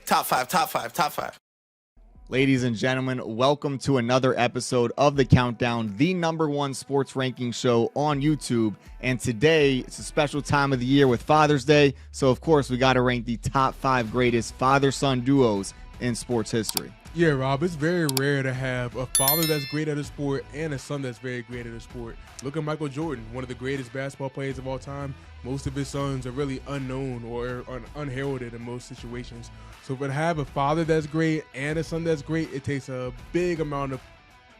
Top five, top five, top five. Ladies and gentlemen, welcome to another episode of The Countdown, the #1 sports ranking show on YouTube. And today, it's a special time of the year with Father's Day. So, of course, we got to rank the top 5 greatest father-son duos in sports history. Yeah, Rob, it's very rare to have a father that's great at a sport and a son that's very great at a sport. Look at Mychal Jordan, one of the greatest basketball players of all time. Most of his sons are really unknown or unheralded in most situations. So to have a father that's great and a son that's great, it takes a big amount of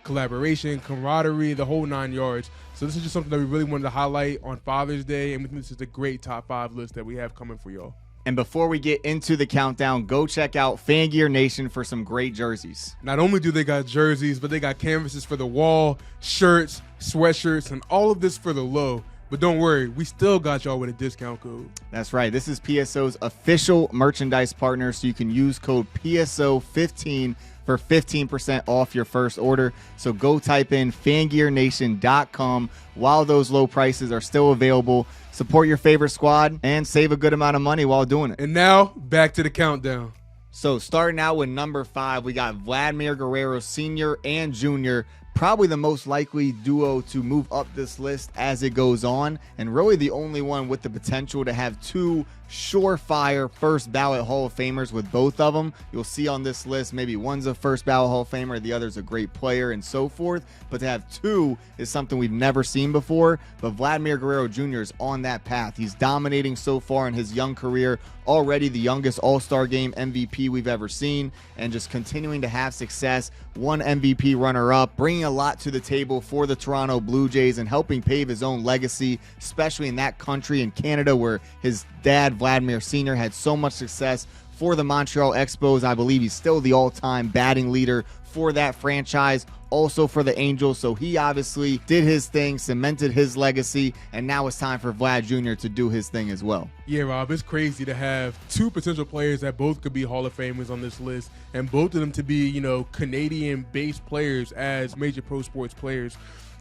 collaboration, camaraderie, the whole 9 yards. So this is just something that we really wanted to highlight on Father's Day, and we think this is a great top 5 list that we have coming for y'all. And before we get into the countdown, go check out Fan Gear Nation for some great jerseys. Not only do they got jerseys, but they got canvases for the wall, shirts, sweatshirts, and all of this for the low. But don't worry, we still got y'all with a discount code. That's right. This is PSO's official merchandise partner, so you can use code PSO15 for 15% off your first order. So go type in fangearnation.com while those low prices are still available. Support your favorite squad and save a good amount of money while doing it. And now, back to the countdown. So starting out with number 5, we got Vladimir Guerrero Sr. and Jr., probably the most likely duo to move up this list as it goes on, and really the only one with the potential to have 2 surefire first ballot Hall of Famers with both of them. You'll see on this list, maybe one's a first ballot Hall of Famer, the other's a great player and so forth, but to have 2 is something we've never seen before. But Vladimir Guerrero Jr. is on that path. He's dominating so far in his young career, already the youngest All-Star Game MVP we've ever seen, and just continuing to have success. 1 MVP runner-up, bringing a lot to the table for the Toronto Blue Jays and helping pave his own legacy, especially in that country, in Canada, where his dad, Vladimir Sr., had so much success for the Montreal Expos. I believe he's still the all-time batting leader for that franchise, also for the Angels. So he obviously did his thing, cemented his legacy, and now it's time for Vlad Jr. to do his thing as well. Yeah, Rob, it's crazy to have 2 potential players that both could be Hall of Famers on this list, and both of them to be, Canadian-based players as major pro sports players.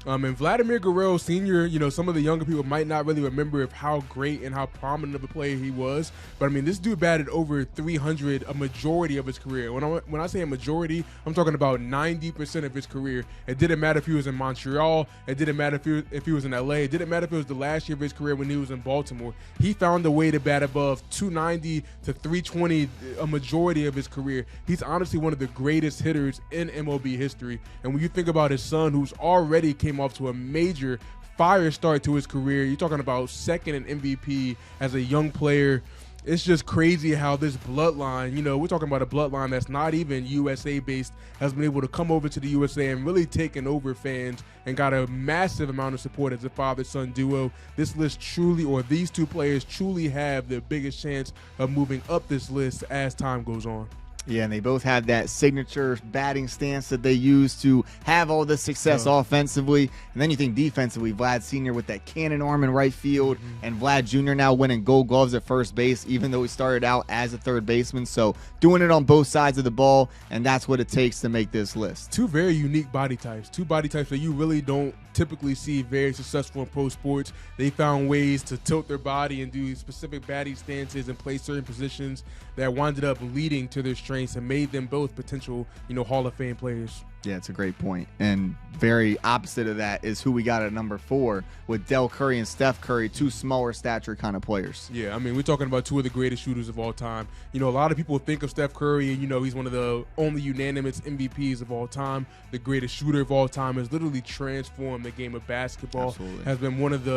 And Vladimir Guerrero Sr., some of the younger people might not really remember of how great and how prominent of a player he was. But, this dude batted over 300 a majority of his career. When I say a majority, I'm talking about 90% of his career. It didn't matter if he was in Montreal. It didn't matter if he was in L.A. It didn't matter if it was the last year of his career when he was in Baltimore. He found a way to bat above 290 to 320 a majority of his career. He's honestly one of the greatest hitters in MLB history. And when you think about his son, who's already came off to a major fire start to his career, you're talking about second in MVP as a young player. It's just crazy how this bloodline, we're talking about a bloodline that's not even USA based, has been able to come over to the USA and really taken over fans and got a massive amount of support as a father-son duo. This list truly, or these 2 players truly have the biggest chance of moving up this list as time goes on. Yeah, and they both have that signature batting stance that they use to have all this success offensively. And then you think defensively, Vlad Sr. with that cannon arm in right field, and Vlad Jr. now winning Gold Gloves at first base, even though he started out as a third baseman. So doing it on both sides of the ball, and that's what it takes to make this list. 2 very unique body types. 2 body types that you really don't typically see very successful in pro sports. They found ways to tilt their body and do specific batting stances and play certain positions that wound up leading to their strengths and made them both potential, Hall of Fame players. Yeah, it's a great point. And very opposite of that is who we got at number 4 with Dell Curry and Steph Curry, 2 smaller stature kind of players. Yeah, we're talking about 2 of the greatest shooters of all time. A lot of people think of Steph Curry and, he's one of the only unanimous MVPs of all time. The greatest shooter of all time, has literally transformed the game of basketball. Absolutely.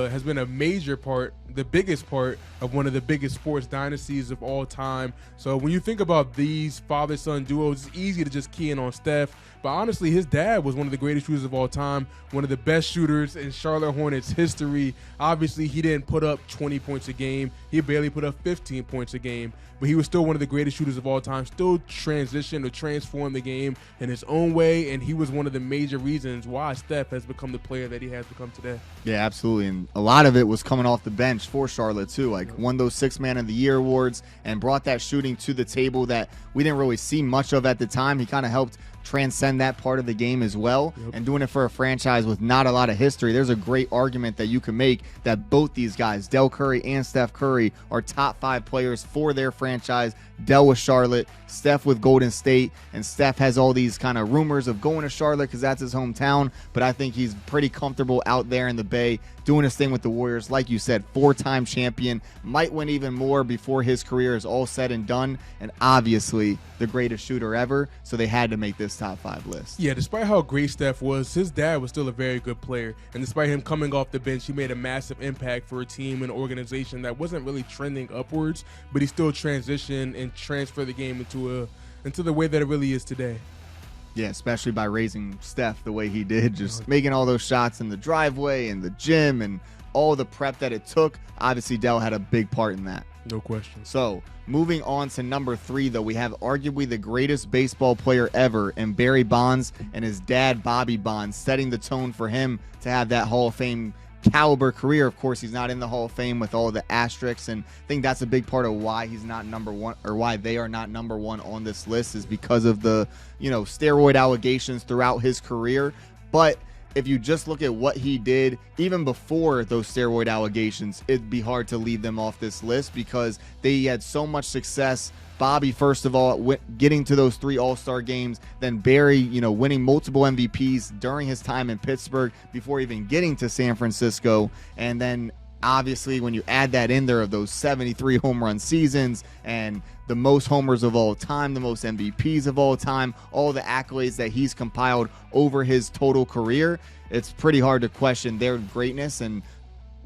Has been a major part, the biggest part of one of the biggest sports dynasties of all time. So when you think about these father-son duos, it's easy to just key in on Steph. But honestly, his dad was one of the greatest shooters of all time, one of the best shooters in Charlotte Hornets history. Obviously, he didn't put up 20 points a game. He barely put up 15 points a game. But he was still one of the greatest shooters of all time, still transitioned or transformed the game in his own way, and he was one of the major reasons why Steph has become the player that he has become today. Yeah, absolutely. And a lot of it was coming off the bench for Charlotte, too. Won those 6 Man of the Year awards and brought that shooting to the table that we didn't really see much of at the time. He kind of helped transcend that part of the game as well. And doing it for a franchise with not a lot of history, there's a great argument that you can make that both these guys, Dell Curry and Steph Curry, are top 5 players for their franchise. Dell with Charlotte, Steph with Golden State, and Steph has all these kind of rumors of going to Charlotte because that's his hometown, but I think he's pretty comfortable out there in the Bay doing his thing with the Warriors. Like you said, 4-time champion, might win even more before his career is all said and done, and obviously the greatest shooter ever, so they had to make this top 5 list. Yeah, despite how great Steph was, his dad was still a very good player, and despite him coming off the bench, he made a massive impact for a team and organization that wasn't really trending upwards, but he still transitioned and transferred the game into the way that it really is today. Yeah, especially by raising Steph the way he did, just making all those shots in the driveway and the gym and all the prep that it took. Obviously, Dell had a big part in that. No question. So, moving on to number 3, though, we have arguably the greatest baseball player ever in Barry Bonds and his dad, Bobby Bonds, setting the tone for him to have that Hall of Fame caliber career. Of course, he's not in the Hall of Fame with all the asterisks, and I think that's a big part of why he's not number 1, or why they are not number 1 on this list, is because of the, steroid allegations throughout his career. But if you just look at what he did even before those steroid allegations, it'd be hard to leave them off this list because they had so much success. Bobby, first of all, getting to those 3 All-Star games, then Barry, winning multiple MVPs during his time in Pittsburgh before even getting to San Francisco. And then obviously when you add that in there of those 73 home run seasons and the most homers of all time, the most MVPs of all time, all the accolades that he's compiled over his total career, it's pretty hard to question their greatness and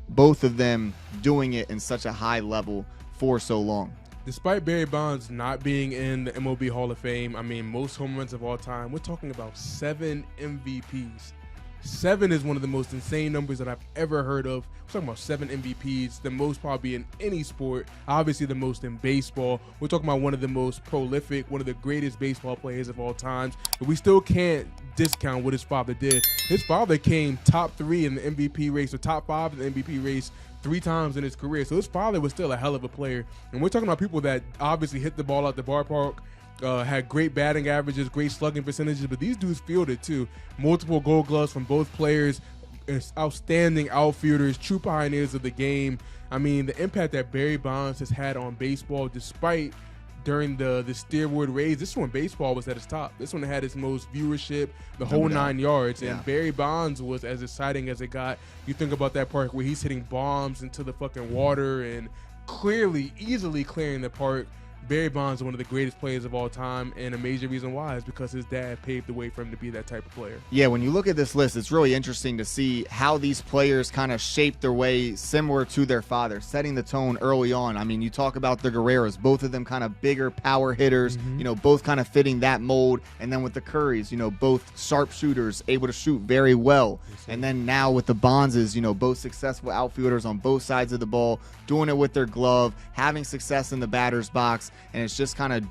both of them doing it in such a high level for so long. Despite Barry Bonds not being in the MLB Hall of Fame, most home runs of all time, we're talking about 7 MVPs. 7 is one of the most insane numbers that I've ever heard of. We're talking about 7 MVPs, the most probably in any sport, obviously the most in baseball. We're talking about one of the most prolific, one of the greatest baseball players of all times, but we still can't discount what his father did. His father came top 3 in the MVP race, or top 5 in the MVP race 3 times in his career. So his father was still a hell of a player. And we're talking about people that obviously hit the ball out the ballpark, had great batting averages, great slugging percentages, but these dudes fielded too. Multiple Gold Gloves from both players, outstanding outfielders, true pioneers of the game. The impact that Barry Bonds has had on baseball, despite during the steroid rage, this one baseball was at its top. This one had its most viewership, the whole 9 yards. Yeah. And Barry Bonds was as exciting as it got. You think about that park where he's hitting bombs into the fucking water and easily clearing the park. Barry Bonds is one of the greatest players of all time, and a major reason why is because his dad paved the way for him to be that type of player. Yeah, when you look at this list, it's really interesting to see how these players kind of shaped their way similar to their father, setting the tone early on. You talk about the Guerreros, both of them kind of bigger power hitters, both kind of fitting that mold. And then with the Currys, both sharpshooters, able to shoot very well. Yes, and then now with the Bondses, both successful outfielders on both sides of the ball, doing it with their glove, having success in the batter's box. And it's just kind of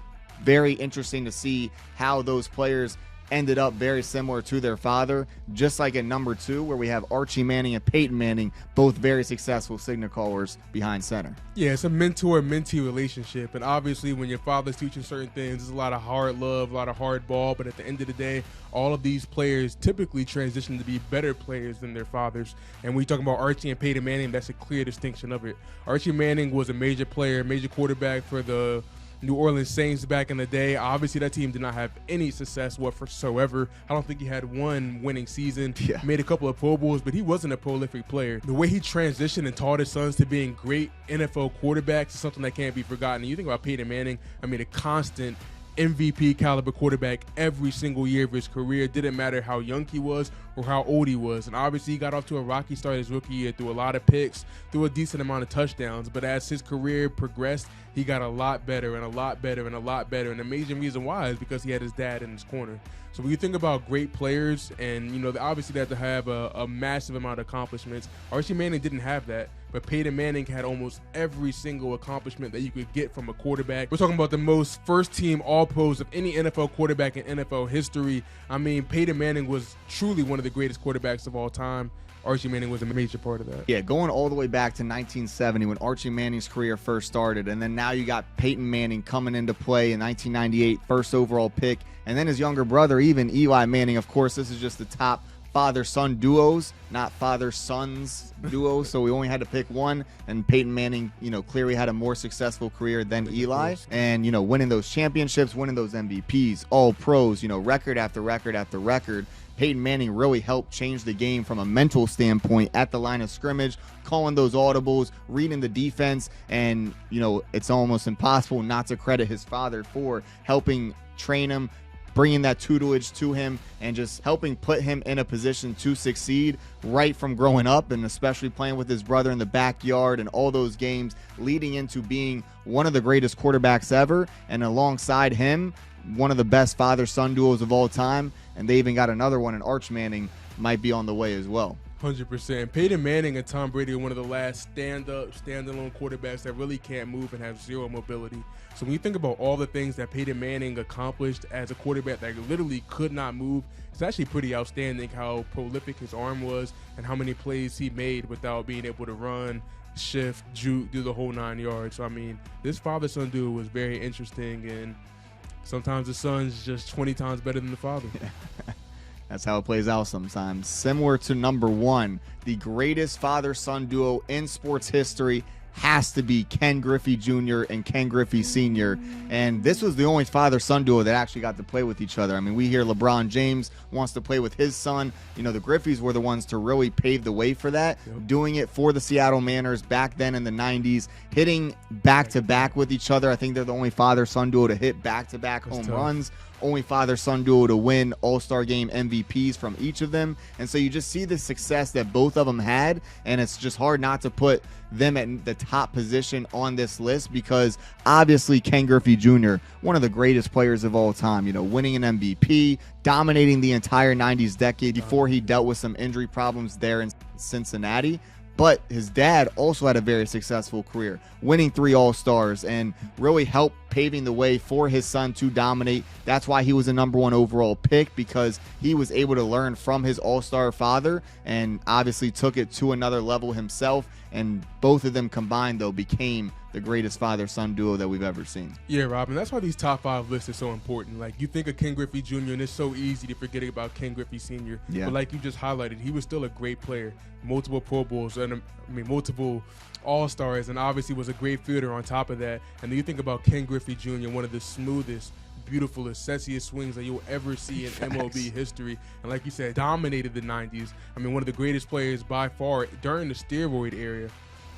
very interesting to see how those players ended up very similar to their father, just like at number 2 where we have Archie Manning and Peyton Manning, both very successful signal callers behind center. Yeah, it's a mentor-mentee relationship, and obviously when your father's teaching certain things, there's a lot of hard love, a lot of hard ball, but at the end of the day, all of these players typically transition to be better players than their fathers. And when you talk about Archie and Peyton Manning, that's a clear distinction of it. Archie Manning was a major player, major quarterback for the New Orleans Saints back in the day. Obviously, that team did not have any success whatsoever. I don't think he had one winning season. Yeah. Made a couple of Pro Bowls, but he wasn't a prolific player. The way he transitioned and taught his sons to being great NFL quarterbacks is something that can't be forgotten. And you think about Peyton Manning, a constant MVP caliber quarterback every single year of his career. It didn't matter how young he was or how old he was. And obviously he got off to a rocky start his rookie year, threw a lot of picks, threw a decent amount of touchdowns. But as his career progressed, he got a lot better and a lot better and a lot better. And the major reason why is because he had his dad in his corner. So when you think about great players, and obviously they have to have a massive amount of accomplishments. Archie Manning didn't have that, but Peyton Manning had almost every single accomplishment that you could get from a quarterback. We're talking about the most first-team All-Pros of any NFL quarterback in NFL history. Peyton Manning was truly one of the greatest quarterbacks of all time. Archie Manning was a major part of that. Yeah, going all the way back to 1970 when Archie Manning's career first started, and then now you got Peyton Manning coming into play in 1998, first overall pick, and then his younger brother, even Eli Manning. Of course, this is just the top father-son duos, not father-sons duos, so we only had to pick one, and Peyton Manning, clearly had a more successful career than Eli, and, winning those championships, winning those MVPs, all pros, record after record after record. Peyton Manning really helped change the game from a mental standpoint at the line of scrimmage, calling those audibles, reading the defense, and, it's almost impossible not to credit his father for helping train him, bringing that tutelage to him, and just helping put him in a position to succeed right from growing up, and especially playing with his brother in the backyard and all those games leading into being one of the greatest quarterbacks ever, and alongside him, one of the best father-son duos of all time, and they even got another one in Arch Manning might be on the way as well. 100%. Peyton Manning and Tom Brady are one of the last standalone quarterbacks that really can't move and have zero mobility. So when you think about all the things that Peyton Manning accomplished as a quarterback that literally could not move, it's actually pretty outstanding how prolific his arm was and how many plays he made without being able to run, shift, juke, do the whole 9 yards. So, I mean, this father-son duo was very interesting, and sometimes the son's just 20 times better than the father. That's how it plays out sometimes. Similar to number one, the greatest father-son duo in sports history has to be Ken Griffey Jr. and Ken Griffey Sr. And this was the only father-son duo that actually got to play with each other. I mean, we hear LeBron James wants to play with his son. The Griffeys were the ones to really pave the way for that, doing it for the Seattle Mariners back then in the 90s, hitting back-to-back with each other. I think they're the only father-son duo to hit back-to-back home runs. Only father-son duo to win All-Star Game MVPs from each of them. And so you just see the success that both of them had, and it's just hard not to put them at the top position on this list, because obviously Ken Griffey Jr., one of the greatest players of all time, winning an MVP, dominating the entire 90s decade before he dealt with some injury problems there in Cincinnati. But his dad also had a very successful career, winning 3 All-Stars, and really helped paving the way for his son to dominate. That's why he was a number 1 overall pick, because he was able to learn from his All-Star father and obviously took it to another level himself. And both of them combined, though, became the greatest father-son duo that we've ever seen. Yeah, Robin, that's why these top 5 lists are so important. Like, you think of Ken Griffey Jr., and it's so easy to forget about Ken Griffey Sr. Yeah. But like you just highlighted, he was still a great player. Multiple Pro Bowls, and multiple All-Stars, and obviously was a great fielder on top of that. And then you think about Ken Griffey Jr., one of the smoothest, beautifulest, sexiest swings that you'll ever see in MLB history. And like you said, dominated the 90s. One of the greatest players by far during the steroid era,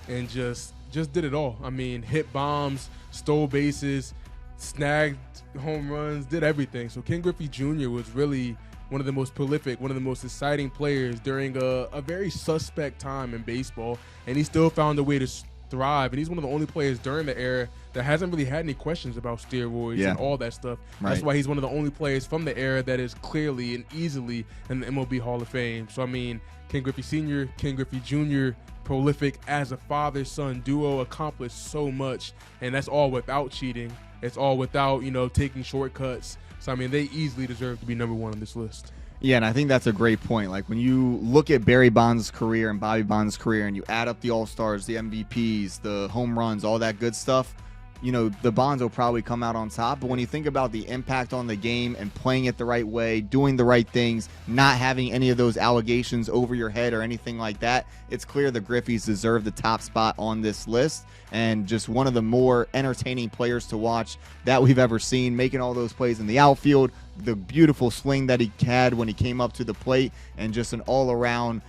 and just did it all. Hit bombs, stole bases, snagged home runs, did everything. So Ken Griffey Jr. was really one of the most prolific, one of the most exciting players during a very suspect time in baseball, and he still found a way to thrive. And he's one of the only players during the era that hasn't really had any questions about steroids and all that stuff. Right. That's why he's one of the only players from the era that is clearly and easily in the MLB Hall of Fame. So, Ken Griffey Sr., Ken Griffey Jr., prolific as a father-son duo, accomplished so much, and that's all without cheating. It's all without, taking shortcuts. So, they easily deserve to be number 1 on this list. Yeah, and I think that's a great point. Like, when you look at Barry Bonds' career and Bobby Bonds' career, and you add up the All-Stars, the MVPs, the home runs, all that good stuff, the Bonds will probably come out on top. But when you think about the impact on the game and playing it the right way, doing the right things, not having any of those allegations over your head or anything like that, it's clear the Griffeys deserve the top spot on this list, and just one of the more entertaining players to watch that we've ever seen, making all those plays in the outfield, the beautiful swing that he had when he came up to the plate, and just an all-around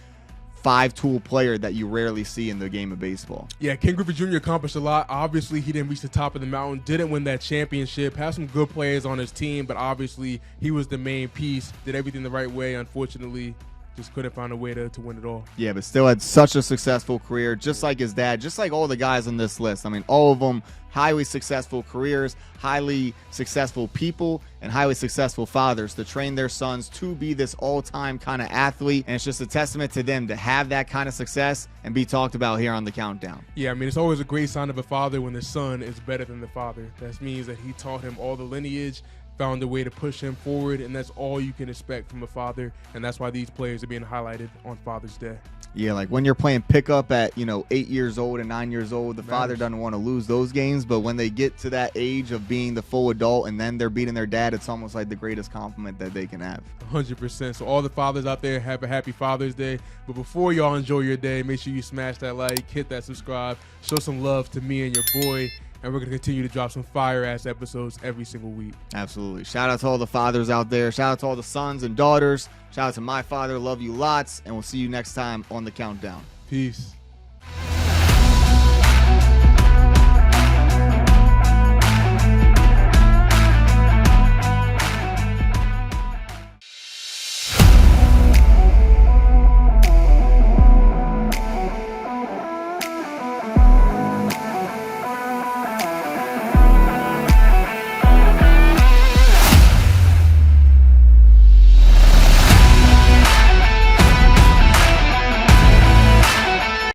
5-tool player that you rarely see in the game of baseball. Yeah, Ken Griffey Jr. accomplished a lot. Obviously, he didn't reach the top of the mountain, didn't win that championship, had some good players on his team, but obviously he was the main piece, did everything the right way. Unfortunately, just couldn't find a way to win it all. Yeah, but still had such a successful career, just like his dad, just like all the guys on this list. All of them highly successful careers, highly successful people, and highly successful fathers to train their sons to be this all-time kind of athlete. And it's just a testament to them to have that kind of success and be talked about here on the Countdown. Yeah, it's always a great sign of a father when the son is better than the father. That means that he taught him all the lineage, found a way to push him forward, and that's all you can expect from a father, and that's why these players are being highlighted on Father's Day. Yeah, like when you're playing pickup at, 8 years old and 9 years old, the father doesn't want to lose those games. But when they get to that age of being the full adult and then they're beating their dad, it's almost like the greatest compliment that they can have. 100%. So all the fathers out there, have a happy Father's Day. But before y'all enjoy your day, make sure you smash that like, hit that subscribe, show some love to me and your boy. And we're going to continue to drop some fire-ass episodes every single week. Absolutely. Shout out to all the fathers out there. Shout out to all the sons and daughters. Shout out to my father. Love you lots. And we'll see you next time on The Countdown. Peace.